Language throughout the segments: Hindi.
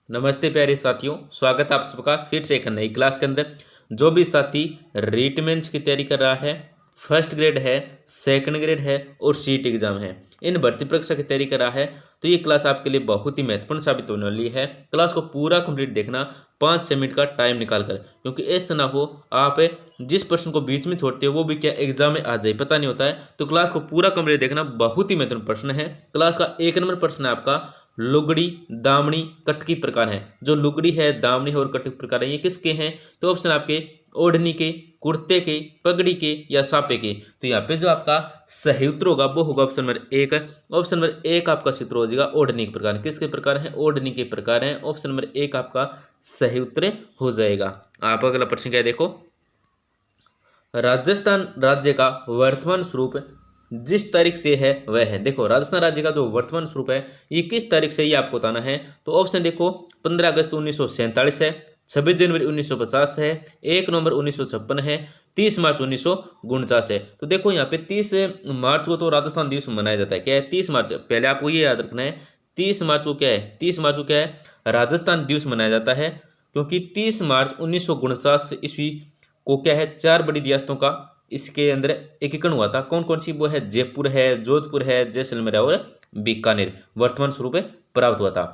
नमस्ते प्यारे साथियों, स्वागत है आप सबका फिर से एक नई क्लास के अंदर। जो भी साथी रिटमेंस की तैयारी कर रहा है, फर्स्ट ग्रेड है, सेकंड ग्रेड है और सीट एग्जाम है, इन भर्ती परीक्षा की तैयारी कर रहा है, तो ये क्लास आपके लिए बहुत ही महत्वपूर्ण साबित होने वाली है। क्लास को पूरा कंप्लीट देखना 5-6 मिनट का टाइम निकाल कर, क्योंकि ऐसा ना हो आप जिस प्रश्न को बीच में छोड़ते हो वो भी क्या एग्जाम में आ जाए, पता नहीं होता है। तो क्लास को पूरा कंप्लीट देखना, बहुत ही महत्वपूर्ण प्रश्न है। क्लास का 1 नंबर प्रश्न है आपका, लुगड़ी, दामनी, कटकी प्रकार हैं। जो लुगड़ी है, दामनी है और कटकी प्रकार है, ये किसके हैं? तो ऑप्शन आपके ओढ़नी के, कुर्ते के, पगड़ी के या सापे के। तो यहाँ पे जो आपका सही उत्तर होगा वो होगा ऑप्शन नंबर 1। ऑप्शन नंबर 1 आपका सूत्र हो जाएगा ओढ़नी के प्रकार। किसके प्रकार हैं? ओढ़नी के प्रकार हैं। ऑप्शन नंबर 1 आपका सही उत्तर हो जाएगा। आप अगला प्रश्न क्या है, देखो। राजस्थान राज्य का वर्तमान स्वरूप जिस तारीख से है वह है। देखो, राजस्थान राज्य का जो वर्तमान स्वरूप है ये किस तारीख से, ये आपको बताना है। तो ऑप्शन देखो, 15 अगस्त 1947 है, 26 जनवरी 1950 है, 1 नवंबर 1956 है, 30 मार्च 1949 है। तो देखो यहाँ पे 30 मार्च को तो राजस्थान दिवस मनाया जाता है। क्या है? 30 मार्च। पहले आपको ये याद रखना है, 30 मार्च को क्या है? 30 मार्च को क्या है? राजस्थान दिवस मनाया जाता है, क्योंकि 30 मार्च 1949 ईस्वी को क्या है, 4 बड़ी रियासतों का इसके अंदर एकीकरण हुआ था। कौन कौन सी? वो है जयपुर है, जोधपुर है, जैसलमेर और बीकानेर। वर्तमान स्वरूप प्राप्त हुआ था।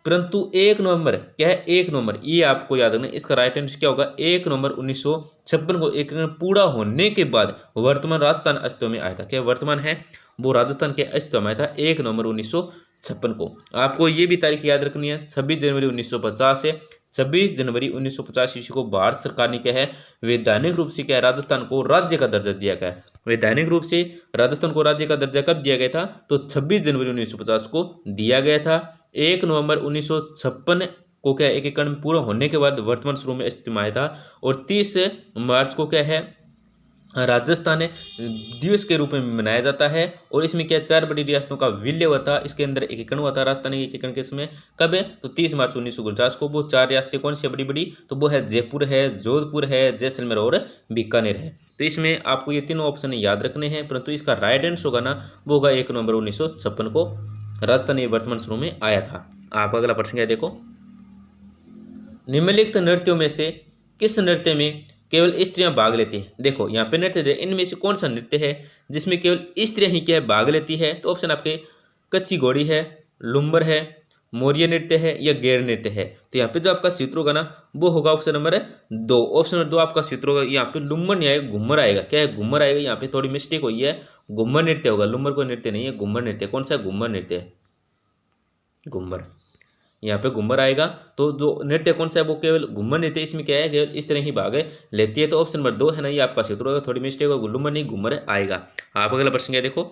परंतु 1 नवंबर क्या है? 1 नवंबर, ये आपको याद रखना, इसका राइट आंसर क्या होगा? 1 नवंबर 1956 को एकीकरण पूरा होने के बाद वर्तमान राजस्थान अस्तित्व में आया था। क्या वर्तमान है वो राजस्थान के अस्तित्व में आया था 1 नवंबर 1956 को। आपको ये भी तारीख याद रखनी है, 26 जनवरी 1950 है। 26 जनवरी 1950 ईस्वी को भारत सरकार ने क्या है, वैधानिक रूप से क्या है, राजस्थान को राज्य का दर्जा दिया गया है। वैधानिक रूप से राजस्थान को राज्य का दर्जा कब दिया गया था? तो 26 जनवरी 1950 को दिया गया था। 1 नवंबर 1956 को क्या एकीकरण पूरा होने के बाद वर्तमान स्वरूप में अस्तित्व में आया था। और 30 मार्च को क्या है, राजस्थान दिवस के रूप में मनाया जाता है। और इसमें क्या 4 बड़ी रियासतों का विलय हुआ था, इसके अंदर एकीकरण हुआ था। राजस्थान एकीकरण किस में, कब है? तो 30 मार्च 1949 को। वो 4 रियासतें कौन सी बड़ी बड़ी? तो वो है जयपुर है, जोधपुर है, जैसलमेर और बीकानेर है। तो इसमें आपको ये तीनों ऑप्शन याद रखने हैं, परंतु इसका राइट आंसर होगा ना, वो होगा 1 नवंबर 1956 को राजस्थान ये वर्तमान स्वरूप में आया था। आप अगला प्रश्न क्या देखो। निम्नलिखित नृत्यों में से किस नृत्य में केवल स्त्रियां भाग लेती हैं? देखो यहाँ पे नृत्य इनमें से कौन सा नृत्य है जिसमें केवल स्त्रियां ही क्या है, भाग लेती है? तो ऑप्शन आपके कच्ची घोड़ी है, लुम्बर है, मौर्य नृत्य है या गैर नृत्य है। तो यहाँ पे जो आपका सूत्र होगा ना, वो होगा ऑप्शन नंबर 2। ऑप्शन नंबर 2 आपका सूत्र होगा। यहाँ पे लुम्बर नहीं आएगा, घूमर आएगा। क्या है? घूमर आएगा। यहाँ पे थोड़ी मिस्टेक हुई है, घूमर नृत्य होगा, लुम्बर कोई नृत्य नहीं है, घूमर नृत्य। कौन सा? घूमर नृत्य, घूमर। यहाँ पे घूमर आएगा। तो जो नृत्य कौन सा है, वो केवल घूमर नृत्य। इसमें क्या है, केवल इस तरह ही भाग लेती है। तो ऑप्शन नंबर 2 है ना, ये आपका सूत्र होगा। थोड़ी मिस्टेक होगा, घुल्लुमर नहीं घूमर आएगा। आप अगला प्रश्न क्या देखो।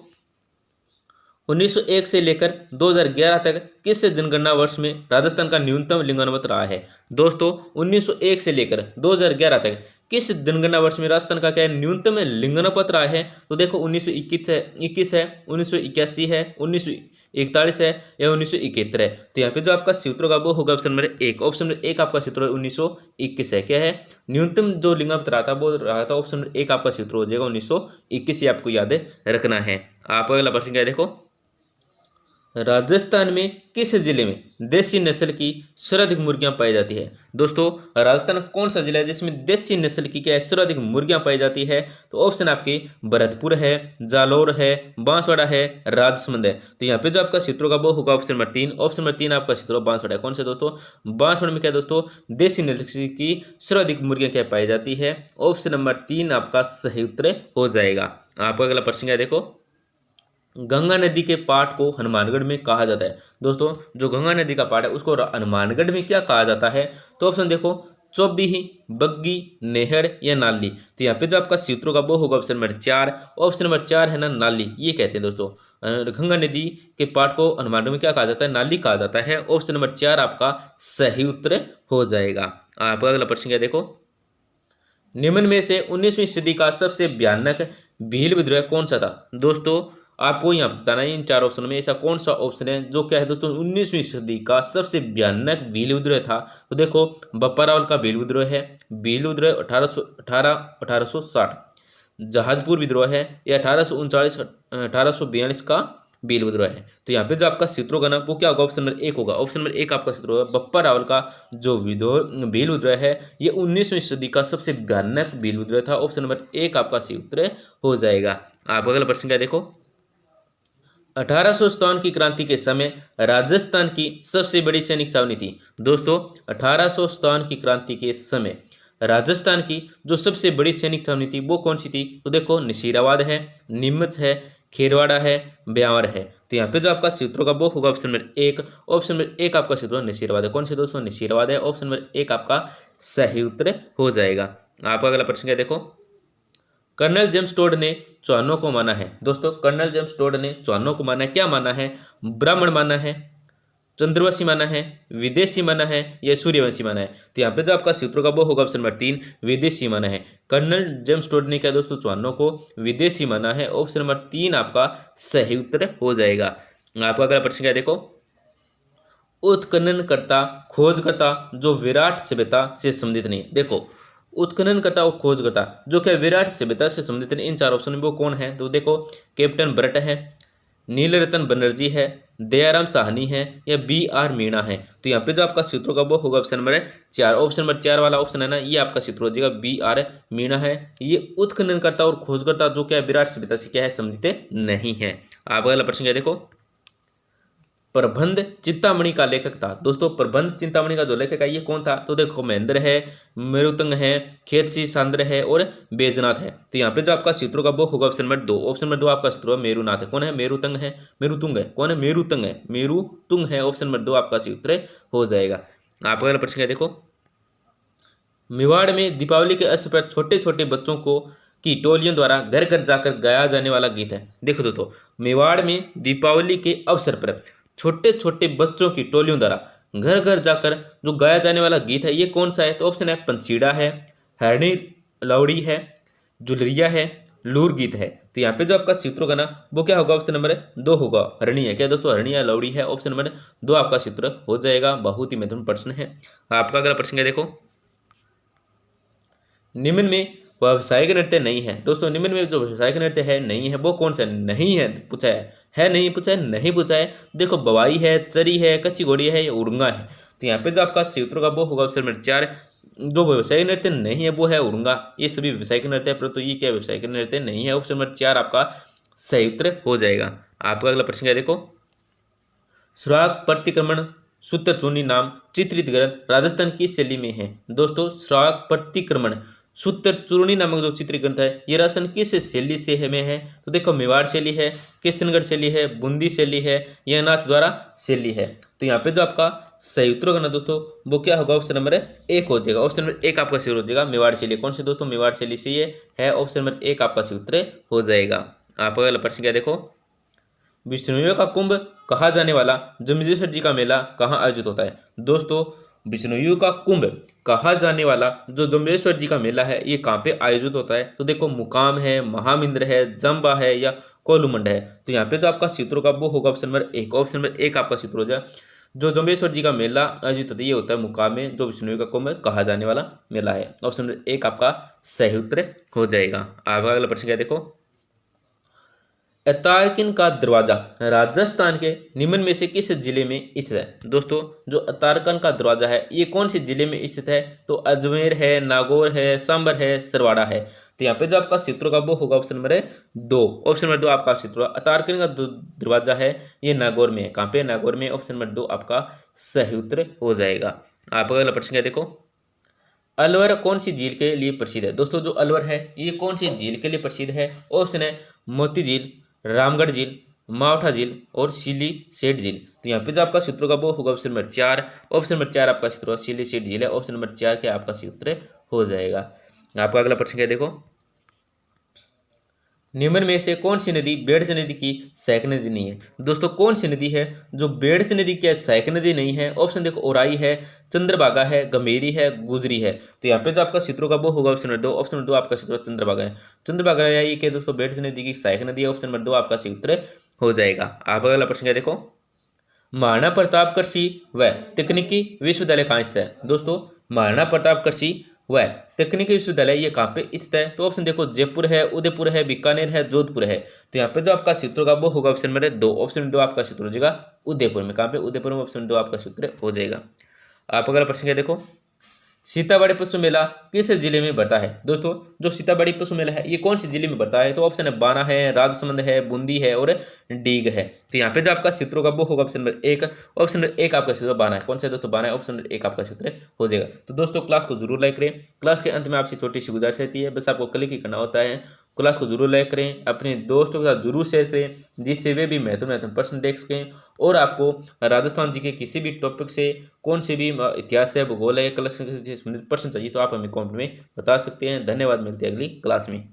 1901 से लेकर 2011 तक किस जनगणना वर्ष में राजस्थान का न्यूनतम लिंगानुपात रहा है? दोस्तों, 1901 से लेकर 2011 तक किस जनगणना वर्ष में राजस्थान का क्या है, न्यूनतम लिंगानुपात रहा है? तो देखो, 1921 है, 1981 है, 1941 है या 1971 है। तो यहाँ पे जो आपका सूत्र होगा वो होगा ऑप्शन नंबर 1। ऑप्शन नंबर 1 आपका सूत्र 1921 है। क्या है? न्यूनतम जो लिंगानुपात रहा था वो रहा था, ऑप्शन नंबर 1 आपका सूत्र हो जाएगा 1921। ये आपको याद रखना है। आप अगला प्रश्न क्या देखो। राजस्थान में किस जिले में देसी नस्ल की सर्वाधिक मुर्गियां पाई जाती है? दोस्तों, राजस्थान कौन सा जिला है जिसमें देसी नस्ल की क्या है, सर्वाधिक मुर्गियां पाई जाती है? तो ऑप्शन आपके भरतपुर है, जालौर है, बांसवाड़ा है, राजसमंद है। तो यहाँ पे जो आपका सूत्र होगा वो होगा ऑप्शन नंबर 3। ऑप्शन नंबर 3 आपका सूत्र बांसवाड़ा है। कौन से दोस्तों? बांसवाड़ा में क्या दोस्तों, देसी नस्ल की सर्वाधिक मुर्गियां क्या पाई जाती है? ऑप्शन नंबर 3 आपका सही उत्तर हो जाएगा। आपका अगला प्रश्न क्या देखो। गंगा नदी के पाट को हनुमानगढ़ में कहा जाता है। दोस्तों, जो गंगा नदी का पाट है उसको हनुमानगढ़ में क्या कहा जाता है? तो ऑप्शन देखो, चौबीही, बग्गी, नेहड़ या नाली। तो यहाँ पे जो आपका सूत्र होगा वो होगा ऑप्शन नंबर 4। ऑप्शन नंबर 4 है ना, नाली। ये कहते हैं दोस्तों, गंगा नदी के पाट को हनुमानगढ़ में क्या कहा जाता है? नाली कहा जाता है। ऑप्शन नंबर 4 आपका सही उत्तर हो जाएगा। आपका अगला प्रश्न क्या देखो। निम्न में से 19वीं सदी का सबसे भयानक भील विद्रोह कौन सा था? दोस्तों, आपको यहाँ बताना है इन 4 ऑप्शन में ऐसा कौन सा ऑप्शन है जो क्या है दोस्तों, 19वीं सदी का सबसे भयानक भील विद्रोह था। तो देखो, बप्पारावल का भील विद्रोह है, भील विद्रोह 1860। जहाजपुर विद्रोह है या 1839 1842 का भील विद्रोह है। तो यहाँ पे जो आपका सूत्र होगा ना वो क्या होगा, ऑप्शन नंबर 1 होगा। ऑप्शन नंबर 1 आपका सूत्र होगा। बप्पा रावल का जो भील विद्रोह है ये 19वीं सदी का सबसे भयानक भील विद्रोह था। ऑप्शन नंबर 1 आपका सूत्र हो जाएगा। आप अगला प्रश्न क्या देखो, 1857 की क्रांति के समय राजस्थान की सबसे बड़ी सैनिक छावनी थी। दोस्तों 1857 की क्रांति के समय राजस्थान की जो सबसे बड़ी सैनिक छावनी थी वो कौन सी थी, तो देखो नसीराबाद है, नीमच है, खेरवाड़ा है, ब्यावर है। तो यहाँ पे जो आपका सूत्र होगा वो होगा ऑप्शन नंबर 1। ऑप्शन नंबर 1 आपका सूत्र नसीराबाद है। कौन से दोस्तों, नसीराबाद है। ऑप्शन नंबर 1 आपका सही उत्तर हो जाएगा। आपका अगला प्रश्न क्या देखो, कर्नल जेम्स टोड ने चौहानों को माना है। दोस्तों कर्नल जेम्स टोड ने चौहानों को माना है, क्या माना है, ब्राह्मण माना है, चंद्रवंशी माना है, विदेशी माना है या सूर्यवंशी माना है। तो यहाँ पे जो आपका सूत्र का वो होगा ऑप्शन नंबर 3 विदेशी माना है। कर्नल जेम्स टोड ने क्या दोस्तों चौहानों को विदेशी माना है। ऑप्शन नंबर 3 आपका सही उत्तर हो जाएगा। आपका अगला प्रश्न क्या देखो, उत्खननकर्ता खोजकर्ता जो विराट सभ्यता से संबंधित नहीं। देखो उत्खननकर्ता और खोजकर्ता जो क्या विराट सभ्यता से संबंधित इन 4 ऑप्शन में वो कौन है, तो देखो कैप्टन ब्रट है, नीलरतन बनर्जी है, दयाराम साहनी है या BR मीणा है। तो यहाँ पे जो आपका सूत्र का वो होगा ऑप्शन नंबर 4। ऑप्शन नंबर 4 वाला ऑप्शन है ना ये आपका सूत्र हो जाएगा, BR मीणा है। ये उत्खननकर्ता और खोजकर्ता जो क्या विराट सभ्यता से क्या है संबंधित नहीं है। आप अगला प्रश्न क्या देखो, प्रबंध चिंतामणि का लेखक था। दोस्तों प्रबंध चिंतामणि का जो लेखक है ये कौन था, तो देखो महेंद्र है, मेरुतंग है, खेतसी सांद्र है और बैजनाथ है। तो यहाँ पे जो आपका सूत्र का वो होगा ऑप्शन नंबर 2। ऑप्शन नंबर 2 आपका सूत्र मेरुनाथ है। कौन है, मेरुतंग है, मेरुतुंग है, कौन है, मेरुतंग है, मेरुतुंग है। ऑप्शन नंबर 2 आपका सूत्र हो जाएगा। आप अगला प्रश्न क्या देखो, मेवाड़ में दीपावली के अवसर पर छोटे छोटे बच्चों को की टोलियों द्वारा घर घर जाकर गाया जाने वाला गीत है। देखो दोस्तों मेवाड़ में दीपावली के अवसर पर छोटे छोटे बच्चों की टोलियों द्वारा घर घर जाकर जो गाया जाने वाला गीत है ये कौन सा है, तो ऑप्शन है पंसीड़ा है, हरणी लौड़ी है, जुलरिया है, लूर गीत है। तो यहाँ पे जो आपका सूत्र होगा ना वो क्या होगा, ऑप्शन नंबर 2 होगा, हरणी है। क्या दोस्तों, हरणी या लौड़ी है। ऑप्शन नंबर 2 आपका सूत्र हो जाएगा। बहुत ही महत्वपूर्ण प्रश्न है। आपका अगला प्रश्न क्या देखो, निम्न में व्यावसायिक नृत्य नहीं है। दोस्तों निम्न में जो व्यावसायिक नृत्य है नहीं है वो कौन सा नहीं है पूछा है नहीं पूछा है, नहीं पूछा है। देखो बवाई है, चरी है, कच्ची घोड़ी है या उड़ंगा है। तो यहाँ पे जो आपका सूत्र का वो होगा ऑप्शन नंबर 4। जो व्यवसायिक नृत्य नहीं है वो है उड़ंगा। ये सभी व्यवसायिक नृत्य है परंतु ये क्या व्यवसायिक नृत्य नहीं है। ऑप्शन नंबर 4 आपका सही उत्तर हो जाएगा। आपका अगला प्रश्न क्या देखो, श्राग प्रतिक्रमण सूत्रचूर्णी नाम चित्रित ग्रंथ राजस्थान की शैली में है। दोस्तों श्राग प्रतिक्रमण सूत्रचूर्णी नामक जो चित्रित ग्रंथ है ये राजस्थान किस शैली से है में है, तो देखो मेवाड़ शैली है, किशनगढ़ शैली है, बूंदी शैली है या नाथ द्वारा शैली है। तो यहाँ पे जो आपका सही उत्तर होगा ना दोस्तों वो क्या होगा, ऑप्शन नंबर 1 हो जाएगा। ऑप्शन नंबर 1 आपका सही हो जाएगा, मेवाड़ शैली। कौन से दोस्तों, मेवाड़ शैली से ये है। ऑप्शन नंबर 1 आपका सही उत्तर हो जाएगा। आप अगला प्रश्न क्या देखो, बिश्नोइयों का कुंभ कहा जाने वाला जम्बेश्वर जी का मेला कहाँ आयोजित होता है। दोस्तों बिश्नोइयों का कुंभ कहा जाने वाला जो जम्बेश्वर जी का मेला है ये कहाँ पे आयोजित होता है, तो देखो मुकाम है, महामिंद्र है, जम्बा है या कोलुमंड है। तो यहाँ पे जो आपका सूत्र का वो होगा ऑप्शन नंबर 1। ऑप्शन नंबर 1 आपका सूत्र हो जाए। जो जम्बेश्वर जी का मेला आयोजित होता है ये होता है मुकाम में, जो बिश्नोई का कुंभ कहा जाने वाला मेला है। ऑप्शन नंबर 1 आपका सही उत्तर हो जाएगा। आगे अगला प्रश्न क्या देखो, अतारकिन का दरवाजा राजस्थान के निम्न में से किस जिले में स्थित है। दोस्तों जो अतारकन का दरवाजा है ये कौन से जिले में स्थित है, तो अजमेर है, नागौर है, सांबर है, सरवाड़ा है। तो यहाँ पे जो आपका सूत्र का वो होगा ऑप्शन नंबर 2। ऑप्शन नंबर 2 आपका सूत्र, अतारकन का दरवाजा है ये नागौर में है। कहाँ पे, नागौर में। ऑप्शन नंबर 2 आपका सही उत्तर हो जाएगा। आप अगला प्रश्न क्या देखो, अलवर कौन सी झील के लिए प्रसिद्ध है। दोस्तों जो अलवर है ये कौन सी झील के लिए प्रसिद्ध है, ऑप्शन है मोती झील, रामगढ़ झील, मावठा झील और सीली सेठ झील। तो यहाँ पे जो आपका सूत्र का वो होगा ऑप्शन नंबर 4। ऑप्शन नंबर 4 आपका सूत्र सीली सेठ झील है। ऑप्शन नंबर 4 क्या आपका सूत्र हो जाएगा। आपका अगला प्रश्न क्या देखो, निम्न में से कौन सी नदी बेड़स नदी की सहायक नदी नहीं है। दोस्तों कौन सी नदी है जो बेड़स नदी की सहायक नदी नहीं है, ऑप्शन देखो ओराई है, चंद्रभागा है, गंभीरी है, गुजरी है। तो यहाँ पे तो आपका सूत्रों का वो होगा ऑप्शन नंबर 2। ऑप्शन नंबर 2 आपका सूत्र चंद्रभागा है। चंद्रभागा ये क्या दोस्तों, बेड़स नदी की सहायक नदी है। ऑप्शन नंबर 2 आपका सूत्र हो जाएगा। आप अगला प्रश्न क्या देखो, महाराणा प्रताप कृषि व तकनीकी विश्वविद्यालय कहाँ स्थित है। दोस्तों महाराणा प्रताप कृषि वह तकनीकी विश्वविद्यालय ये कहाँ पे स्थित है? तो ऑप्शन देखो जयपुर है, उदयपुर है, बीकानेर है, जोधपुर है। तो यहाँ पे जो आपका सूत्र होगा वो होगा ऑप्शन नंबर 2। ऑप्शन 2 आपका सूत्र हो जाएगा उदयपुर में। कहाँ पे? उदयपुर में। ऑप्शन 2 आपका सूत्र हो जाएगा। आप अगला प्रश्न क्या देखो, सीताबढ़ी पशु मेला किस जिले में बढ़ता है? दोस्तों जो सीताबढ़ी पशु मेला है ये कौन सी जिले में बढ़ता है? तो ऑप्शन है बाना है, राजसमंद है, बूंदी है और डीग है। तो यहाँ पे जो आपका सूत्र होगा वो होगा ऑप्शन नंबर 1। ऑप्शन नंबर 1 आपका सूत्र बाना है। कौन सा है दोस्तों? बाना है। ऑप्शन नंबर 1 आपका सूत्र हो जाएगा। तो दोस्तों क्लास को जरूर लाइक करें। क्लास के अंत में आपसे छोटी सी गुजारिश रहती है, बस आपको क्लिक ही करना होता है। क्लास को जरूर लाइक करें, अपने दोस्तों के साथ जरूर शेयर करें, जिससे वे भी महत्वपूर्ण प्रश्न देख सकें। और आपको राजस्थान जी के किसी भी टॉपिक से, कौन से भी इतिहास है, भूगोल है, कला से संबंधित प्रश्न चाहिए तो आप हमें कमेंट में बता सकते हैं। धन्यवाद, मिलते हैं अगली क्लास में।